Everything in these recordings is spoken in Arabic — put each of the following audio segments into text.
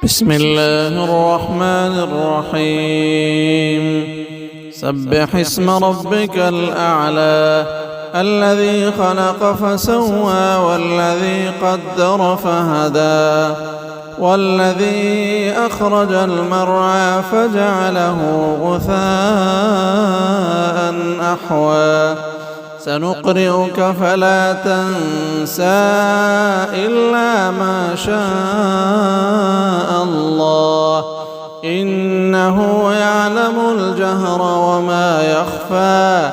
بسم الله الرحمن الرحيم سبح اسم ربك الأعلى الذي خلق فسوى والذي قدر فهدى والذي أخرج المرعى فجعله غثاء أحوى سنقرئك فلا تنسى إلا ما شاء الله إنه يعلم الجهر وما يخفى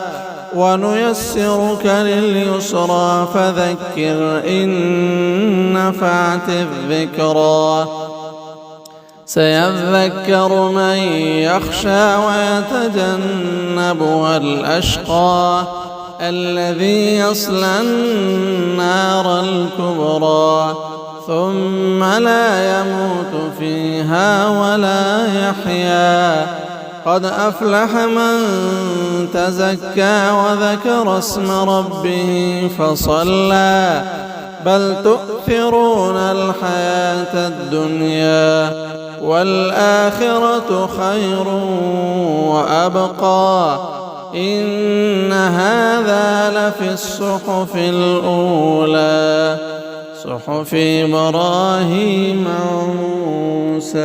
ونيسرك لليسرى فذكر إن نفعت الذكرى سيذكر من يخشى ويتجنبها الأشقى الذي يصلى النار الكبرى ثم لا يموت فيها ولا يحيا قد أفلح من تزكى وذكر اسم ربه فصلى بل تؤثرون الحياة الدنيا والآخرة خير وأبقى إن هذا لفي الصحف الأولى صحف إبراهيم وموسى.